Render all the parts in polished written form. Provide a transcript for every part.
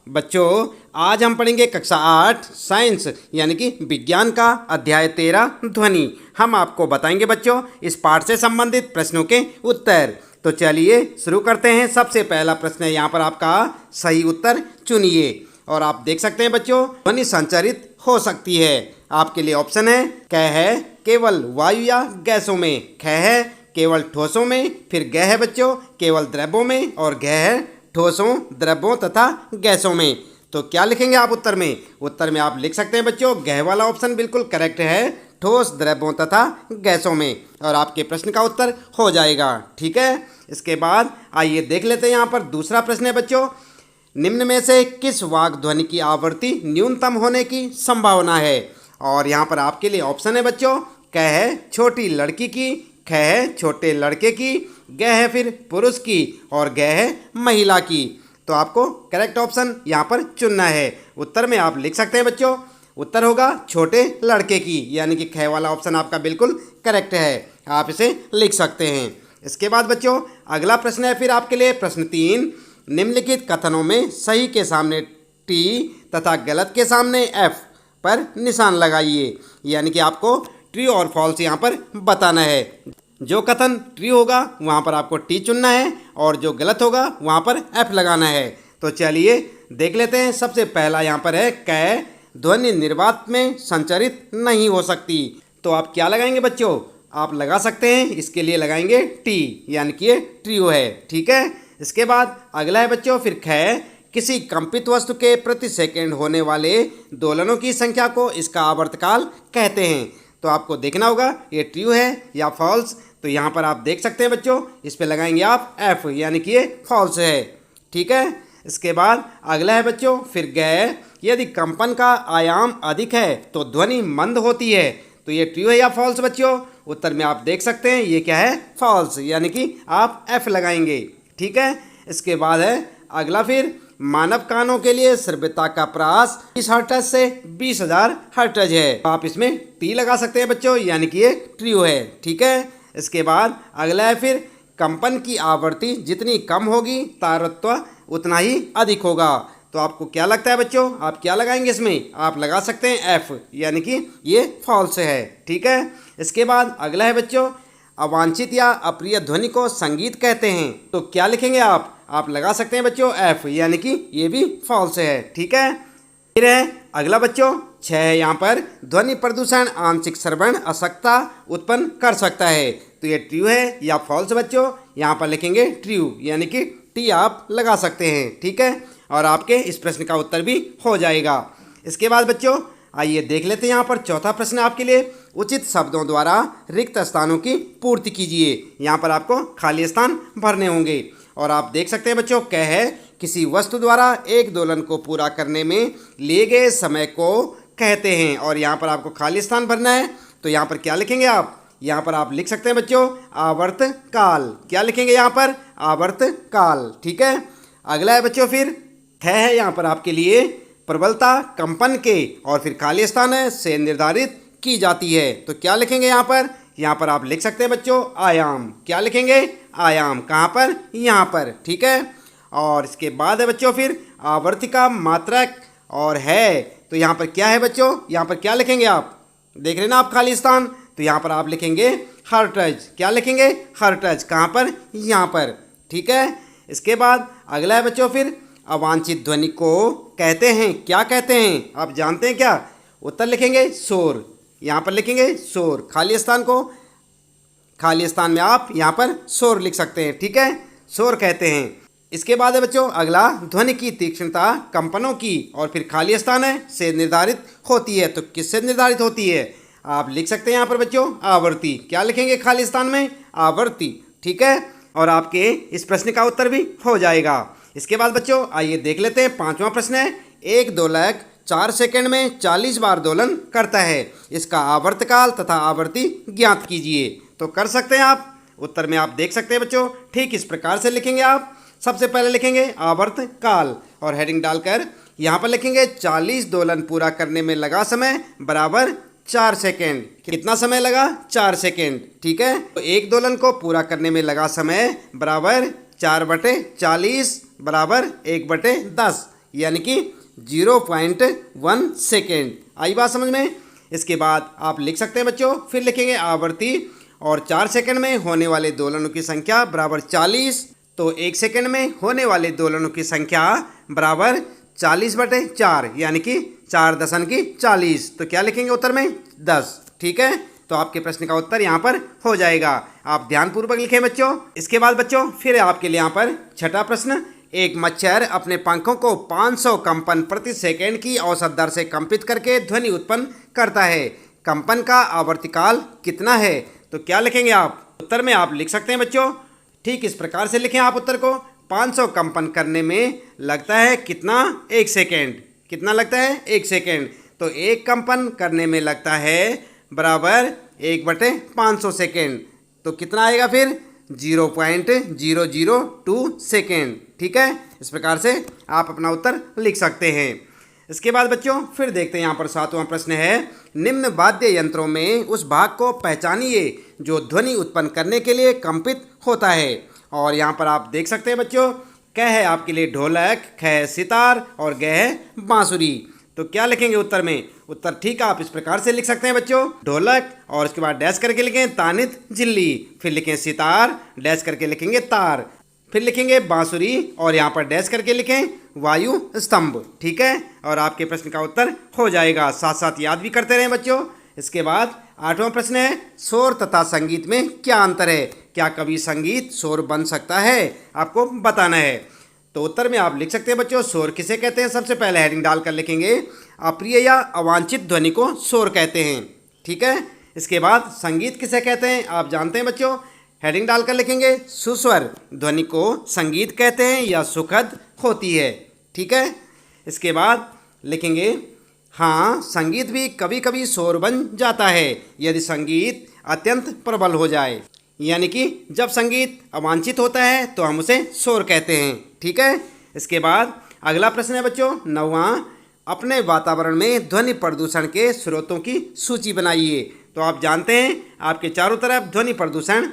बच्चों, आज हम पढ़ेंगे कक्षा 8 साइंस यानी कि विज्ञान का अध्याय 13 ध्वनि। हम आपको बताएंगे बच्चों इस पाठ से संबंधित प्रश्नों के उत्तर। तो चलिए शुरू करते हैं। सबसे पहला प्रश्न है यहाँ पर आपका, सही उत्तर चुनिए। और आप देख सकते हैं बच्चों, ध्वनि संचारित हो सकती है। आपके लिए ऑप्शन है, क है केवल वायु या गैसों में, ख है केवल ठोसों में, फिर ग है बच्चों केवल द्रव्यों में, और घ है ठोसों, द्रव्यों तथा गैसों में। तो क्या लिखेंगे आप उत्तर में? उत्तर में आप लिख सकते हैं बच्चों, घ वाला ऑप्शन बिल्कुल करेक्ट है, ठोस, द्रव्यों तथा गैसों में। और आपके प्रश्न का उत्तर हो जाएगा। ठीक है, इसके बाद आइए देख लेते हैं। यहाँ पर दूसरा प्रश्न है बच्चों, निम्न में से किस वाक् ध्वनि की आवृत्ति न्यूनतम होने की संभावना है? और यहाँ पर आपके लिए ऑप्शन है बच्चों, क है छोटी लड़की की, ख है छोटे लड़के की, ग है फिर पुरुष की, और ग है महिला की। तो आपको करेक्ट ऑप्शन यहाँ पर चुनना है। उत्तर में आप लिख सकते हैं बच्चों, उत्तर होगा छोटे लड़के की, यानी कि ख वाला ऑप्शन आपका बिल्कुल करेक्ट है। आप इसे लिख सकते हैं। इसके बाद बच्चों अगला प्रश्न है फिर आपके लिए प्रश्न 3, निम्नलिखित कथनों में सही के सामने टी तथा गलत के सामने एफ पर निशान लगाइए। यानी कि आपको ट्रू और फॉल्स यहाँ पर बताना है। जो कथन ट्रू होगा वहाँ पर आपको टी चुनना है, और जो गलत होगा वहाँ पर एफ लगाना है। तो चलिए देख लेते हैं। सबसे पहला यहाँ पर है, क ध्वनि निर्वात में संचरित नहीं हो सकती। तो आप क्या लगाएंगे बच्चों? आप लगा सकते हैं, इसके लिए लगाएंगे टी, यानी कि ये ट्रू है। ठीक है, इसके बाद अगला है बच्चों फिर ख, किसी कंपित वस्तु के प्रति सेकंड होने वाले दोलनों की संख्या को इसका आवर्तकाल कहते हैं। तो आपको देखना होगा ये ट्रू है या फॉल्स। तो यहाँ पर आप देख सकते हैं बच्चों, इस पे लगाएंगे आप एफ, यानी कि ये फॉल्स है। ठीक है, इसके बाद अगला है बच्चों फिर ग, यदि कंपन का आयाम अधिक है तो ध्वनि मंद होती है। तो ये ट्रू है या फॉल्स बच्चों? उत्तर में आप देख सकते हैं ये क्या है, फॉल्स, यानी कि आप एफ लगाएंगे। ठीक है, इसके बाद है अगला फिर, मानव कानों के लिए श्रव्यता का प्रयास 20 हर्ट्ज से 20,000 हर्ट्ज है। आप इसमें टी लगा सकते हैं बच्चों, यानी कि ये ट्रू है। ठीक है, इसके बाद अगला है फिर, कंपन की आवृत्ति जितनी कम होगी तारतम्य उतना ही अधिक होगा। तो आपको क्या लगता है बच्चों, आप क्या लगाएंगे इसमें? आप लगा सकते हैं एफ, यानी कि ये फॉल्स है। ठीक है, इसके बाद अगला है बच्चों, अवांछित या अप्रिय ध्वनि को संगीत कहते हैं। तो क्या लिखेंगे आप लगा सकते हैं बच्चों एफ, यानी कि ये भी फॉल्स है। ठीक है, फिर है अगला बच्चों 6 है यहाँ पर, ध्वनि प्रदूषण आंशिक श्रवण अशक्तता उत्पन्न कर सकता है। तो ये ट्रू है या फॉल्स बच्चों? यहाँ पर लिखेंगे ट्रू, यानी कि टी आप लगा सकते हैं। ठीक है, और आपके इस प्रश्न का उत्तर भी हो जाएगा। इसके बाद बच्चों आइए देख लेते हैं। यहाँ पर चौथा प्रश्न आपके लिए, उचित शब्दों द्वारा रिक्त स्थानों की पूर्ति कीजिए। यहाँ पर आपको खाली स्थान भरने होंगे। और आप देख सकते हैं बच्चों, क है किसी वस्तु द्वारा एक दोलन को पूरा करने में लिए गए समय को कहते हैं। और यहाँ पर आपको खाली स्थान भरना है। तो यहाँ पर क्या लिखेंगे आप? यहाँ पर आप लिख सकते हैं बच्चों आवर्त काल। क्या लिखेंगे यहाँ पर? आवर्त काल। ठीक है, अगला है बच्चों फिर थ है यहाँ पर आपके लिए, प्रबलता कंपन के और फिर खाली स्थान है से निर्धारित की जाती है। तो क्या लिखेंगे यहाँ पर? यहाँ पर आप लिख सकते हैं बच्चों आयाम। क्या लिखेंगे? आयाम। कहाँ पर? यहाँ पर। ठीक है, और इसके बाद है बच्चों फिर आवर्तिका मात्रक और है। तो यहाँ पर क्या है बच्चों? यहाँ पर क्या लिखेंगे आप? देख रहे ना आप खाली स्थान। तो यहाँ पर आप लिखेंगे हर्ट्ज। क्या लिखेंगे? हर्ट्ज। कहाँ पर? यहाँ पर। ठीक है, इसके बाद अगला है बच्चों फिर, अवांछित ध्वनि को कहते हैं। क्या कहते हैं? आप जानते हैं क्या? उत्तर लिखेंगे शोर। यहाँ पर लिखेंगे शोर। खाली स्थान को, खाली स्थान में आप यहाँ पर शोर लिख सकते हैं। ठीक है, शोर कहते हैं। इसके बाद है बच्चों अगला, ध्वनि की तीक्ष्णता कंपनों की और फिर खाली स्थान है से निर्धारित होती है। तो किससे निर्धारित होती है? आप लिख सकते हैं यहाँ पर बच्चों आवृत्ति। क्या लिखेंगे खाली स्थान में? आवृत्ति। ठीक है, और आपके इस प्रश्न का उत्तर भी हो जाएगा। इसके बाद बच्चों आइए देख लेते हैं। पांचवा प्रश्न है, एक दोलक 4 सेकंड में 40 बार दोलन करता है, इसका आवर्तकाल तथा आवृत्ति ज्ञात कीजिए। तो कर सकते हैं आप। उत्तर में आप देख सकते हैं बच्चों, ठीक इस प्रकार से लिखेंगे आप। सबसे पहले लिखेंगे आवर्तकाल और हेडिंग डालकर यहाँ पर लिखेंगे 40 दोलन पूरा करने में लगा समय बराबर 4 सेकेंड। कितना समय लगा? 4 सेकेंड। ठीक है, तो एक दोलन को पूरा करने में लगा समय बराबर 4/40 बराबर 1/10। यानी कि 0.1 सेकेंड। आई बात समझ में? इसके बाद आप लिख सकते हैं बच्चों, फिर लिखेंगे आवर्ती और 4 सेकंड में होने वाले दोलनों की संख्या बराबर 40। तो 1 सेकंड में होने वाले दोलनों की संख्या बराबर 40/4 यानी कि 4×40। तो क्या लिखेंगे उत्तर में? 10। ठीक है, तो आपके प्रश्न का उत्तर यहाँ पर हो जाएगा। आप ध्यानपूर्वक लिखें बच्चों। इसके बाद बच्चों फिर आपके लिए यहाँ पर छठा प्रश्न। एक मच्छर अपने पंखों को 500 कंपन प्रति सेकंड की औसत दर से कंपित करके ध्वनि उत्पन्न करता है। कंपन का आवर्तकाल कितना है? तो क्या लिखेंगे आप? उत्तर में आप लिख सकते हैं बच्चों, ठीक इस प्रकार से लिखें आप उत्तर को। 500 कंपन करने में लगता है कितना? 1 सेकेंड। कितना लगता है? 1 सेकेंड। तो 1 कंपन करने में लगता है बराबर 1/500 सेकेंड। तो कितना आएगा फिर? 0.002 सेकेंड। ठीक है, इस प्रकार से आप अपना उत्तर लिख सकते हैं। इसके बाद बच्चों फिर देखते हैं यहाँ पर 7वां प्रश्न है। निम्न वाद्य यंत्रों में उस भाग को पहचानिए जो ध्वनि उत्पन्न करने के लिए कंपित होता है। और यहाँ पर आप देख सकते हैं बच्चों, क है आपके लिए ढोलक, ख है सितार और ग है बांसुरी। तो क्या लिखेंगे उत्तर में? उत्तर ठीक आप इस प्रकार से लिख सकते हैं बच्चों, ढोलक और उसके बाद डैश करके लिखें तानित झिल्ली, फिर लिखें सितार, डैश करके लिखेंगे तार, फिर लिखेंगे बांसुरी और यहाँ पर डैश करके लिखें वायु स्तंभ। ठीक है, और आपके प्रश्न का उत्तर हो जाएगा। साथ साथ याद भी करते रहें बच्चों। इसके बाद 8वां प्रश्न है। शोर तथा संगीत में क्या अंतर है? क्या कभी संगीत शोर बन सकता है? आपको बताना है। तो उत्तर में आप लिख सकते हैं बच्चों, शोर किसे कहते हैं? सबसे पहले हेडिंग डालकर लिखेंगे अप्रिय या अवांछित ध्वनि को शोर कहते हैं। ठीक है, इसके बाद संगीत किसे कहते हैं? आप जानते हैं बच्चों, हेडिंग डालकर लिखेंगे सुस्वर ध्वनि को संगीत कहते हैं या सुखद होती है। ठीक है, इसके बाद लिखेंगे हाँ, संगीत भी कभी कभी शोर बन जाता है यदि संगीत अत्यंत प्रबल हो जाए, यानी कि जब संगीत अवांछित होता है तो हम उसे शोर कहते हैं। ठीक है, इसके बाद अगला प्रश्न है बच्चों 9वां। अपने वातावरण में ध्वनि प्रदूषण के स्रोतों की सूची बनाइए। तो आप जानते हैं आपके चारों तरफ ध्वनि प्रदूषण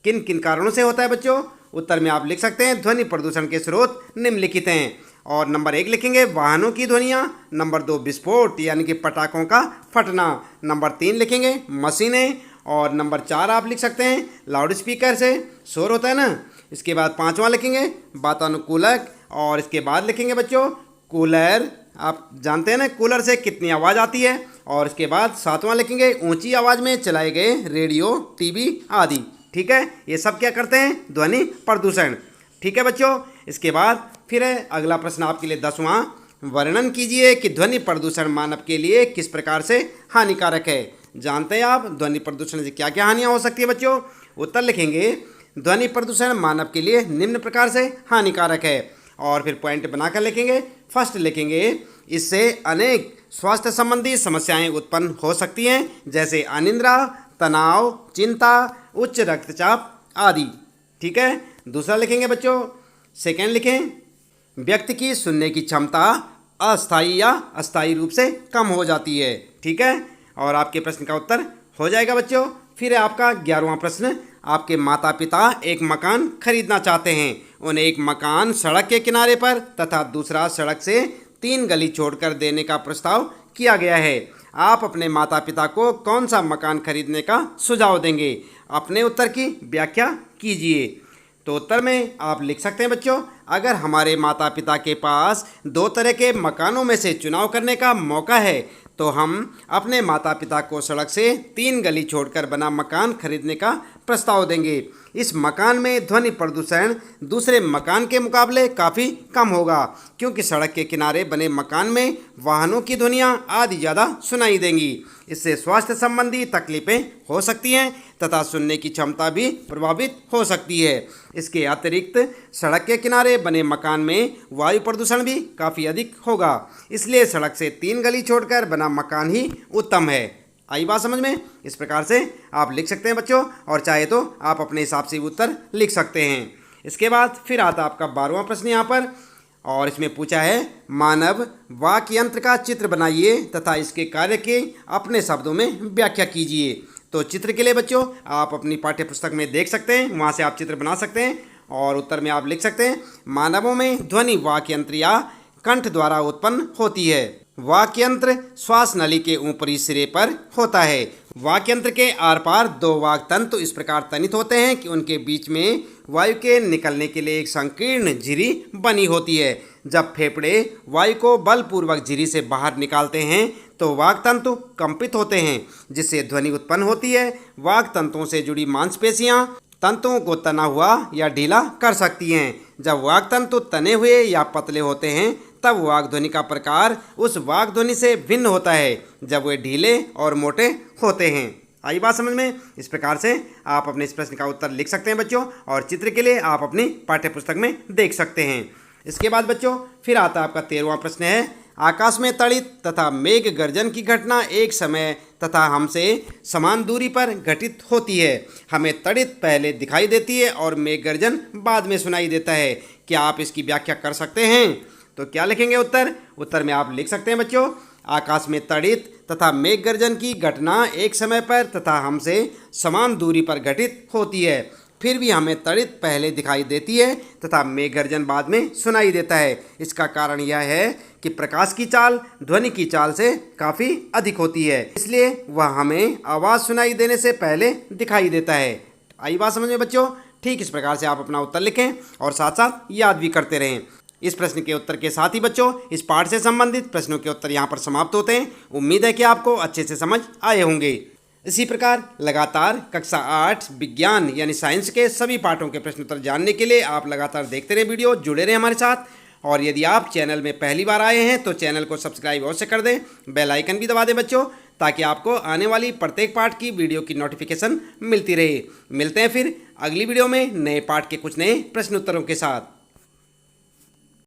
किन किन कारणों से होता है बच्चों? उत्तर में आप लिख सकते हैं ध्वनि प्रदूषण के स्रोत निम्नलिखित हैं। और नंबर 1 लिखेंगे वाहनों की ध्वनियाँ, नंबर 2 विस्फोट यानी कि पटाखों का फटना, नंबर 3 लिखेंगे मशीनें और नंबर 4 आप लिख सकते हैं लाउड स्पीकर से शोर होता है ना। इसके बाद 5वां लिखेंगे वातानुकूलक और इसके बाद लिखेंगे बच्चों कूलर। आप जानते हैं ना कूलर से कितनी आवाज़ आती है। और इसके बाद 7वां लिखेंगे ऊंची आवाज़ में चलाए गए रेडियो, टीवी आदि। ठीक है, ये सब क्या करते हैं? ध्वनि प्रदूषण। ठीक है बच्चों, इसके बाद फिर है अगला प्रश्न आपके लिए 10वां। वर्णन कीजिए कि ध्वनि प्रदूषण मानव के लिए किस प्रकार से हानिकारक है। जानते हैं आप ध्वनि प्रदूषण से क्या क्या हानियाँ हो सकती है बच्चों? उत्तर लिखेंगे ध्वनि प्रदूषण मानव के लिए निम्न प्रकार से हानिकारक है और फिर पॉइंट बनाकर लिखेंगे। फर्स्ट लिखेंगे इससे अनेक स्वास्थ्य संबंधी समस्याएं उत्पन्न हो सकती हैं जैसे अनिद्रा, तनाव, चिंता, उच्च रक्तचाप आदि। ठीक है, दूसरा लिखेंगे बच्चों सेकेंड लिखें व्यक्ति की सुनने की क्षमता अस्थायी या अस्थायी रूप से कम हो जाती है। ठीक है, और आपके प्रश्न का उत्तर हो जाएगा बच्चों। फिर है आपका 11वां प्रश्न। आपके माता पिता एक मकान खरीदना चाहते हैं। उन्हें एक मकान सड़क के किनारे पर तथा दूसरा सड़क से 3 गली छोड़कर देने का प्रस्ताव किया गया है। आप अपने माता पिता को कौन सा मकान खरीदने का सुझाव देंगे? अपने उत्तर की व्याख्या कीजिए। तो उत्तर में आप लिख सकते हैं बच्चों, अगर हमारे माता पिता के पास 2 तरह के मकानों में से चुनाव करने का मौका है तो हम अपने माता पिता को सड़क से 3 गली छोड़कर बना मकान खरीदने का प्रस्ताव देंगे। इस मकान में ध्वनि प्रदूषण दूसरे मकान के मुकाबले काफ़ी कम होगा क्योंकि सड़क के किनारे बने मकान में वाहनों की ध्वनियाँ आदि ज़्यादा सुनाई देंगी। इससे स्वास्थ्य संबंधी तकलीफें हो सकती हैं तथा सुनने की क्षमता भी प्रभावित हो सकती है। इसके अतिरिक्त सड़क के किनारे बने मकान में वायु प्रदूषण भी काफ़ी अधिक होगा, इसलिए सड़क से 3 गली छोड़कर बना मकान ही उत्तम है। आई बात समझ में? इस प्रकार से आप लिख सकते हैं बच्चों, और चाहे तो आप अपने हिसाब से उत्तर लिख सकते हैं। इसके बाद फिर आता आपका 12वां प्रश्न यहाँ पर, और इसमें पूछा है मानव वाक्य यंत्र का चित्र बनाइए तथा इसके कार्य के अपने शब्दों में व्याख्या कीजिए। तो चित्र के लिए बच्चों आप अपनी पाठ्य पुस्तक में देख सकते हैं, वहाँ से आप चित्र बना सकते हैं और उत्तर में आप लिख सकते हैं मानवों में ध्वनि वाक्य यंत्र या कंठ द्वारा उत्पन्न होती है। वाक्यंत्र श्वास नली के ऊपरी सिरे पर होता है। वाक्यंत्र के आर पार दो वाक तंतु इस प्रकार तनित होते हैं कि उनके बीच में वायु के निकलने के लिए एक संकीर्ण झिरी बनी होती है। जब फेफड़े वायु को बलपूर्वक झिरी से बाहर निकालते हैं तो वाक तंतु कंपित होते हैं, जिससे ध्वनि उत्पन्न होती है। वाक तंतुओं से जुड़ी मांसपेशियां तंतुओं को तना हुआ या ढीला कर सकती हैं। जब वाक तंतु तने हुए या पतले होते हैं तब वाक ध्वनि का प्रकार उस वाक ध्वनि से भिन्न होता है जब वे ढीले और मोटे होते हैं। आई बात समझ में? इस प्रकार से आप अपने इस प्रश्न का उत्तर लिख सकते हैं बच्चों, और चित्र के लिए आप अपनी पाठ्य पुस्तक में देख सकते हैं। इसके बाद बच्चों फिर आता आपका 13वां प्रश्न है, आकाश में तड़ित तथा मेघ गर्जन की घटना एक समय तथा हमसे समान दूरी पर घटित होती है। हमें तड़ित पहले दिखाई देती है और मेघ गर्जन बाद में सुनाई देता है। क्या आप इसकी व्याख्या कर सकते हैं? तो क्या लिखेंगे उत्तर में आप लिख सकते हैं बच्चों, आकाश में तड़ित तथा मेघ गर्जन की घटना एक समय पर तथा हमसे समान दूरी पर घटित होती है। फिर भी हमें तड़ित पहले दिखाई देती है तथा मेघ गर्जन बाद में सुनाई देता है। इसका कारण यह है कि प्रकाश की चाल ध्वनि की चाल से काफ़ी अधिक होती है, इसलिए वह हमें आवाज़ सुनाई देने से पहले दिखाई देता है। आई बात समझ में बच्चों? ठीक इस प्रकार से आप अपना उत्तर लिखें और साथ साथ याद भी करते रहें। इस प्रश्न के उत्तर के साथ ही बच्चों इस पाठ से संबंधित प्रश्नों के उत्तर यहाँ पर समाप्त होते हैं। उम्मीद है कि आपको अच्छे से समझ आए होंगे। इसी प्रकार लगातार कक्षा 8 विज्ञान यानी साइंस के सभी पाठों के प्रश्न उत्तर जानने के लिए आप लगातार देखते रहे वीडियो, जुड़े रहे हमारे साथ। और यदि आप चैनल में पहली बार आए हैं तो चैनल को सब्सक्राइब अवश्य कर दें, बेल आइकन भी दबा दें बच्चों, ताकि आपको आने वाली प्रत्येक पाठ की वीडियो की नोटिफिकेशन मिलती रहे। मिलते हैं फिर अगली वीडियो में नए पाठ के कुछ नए प्रश्न उत्तरों के साथ।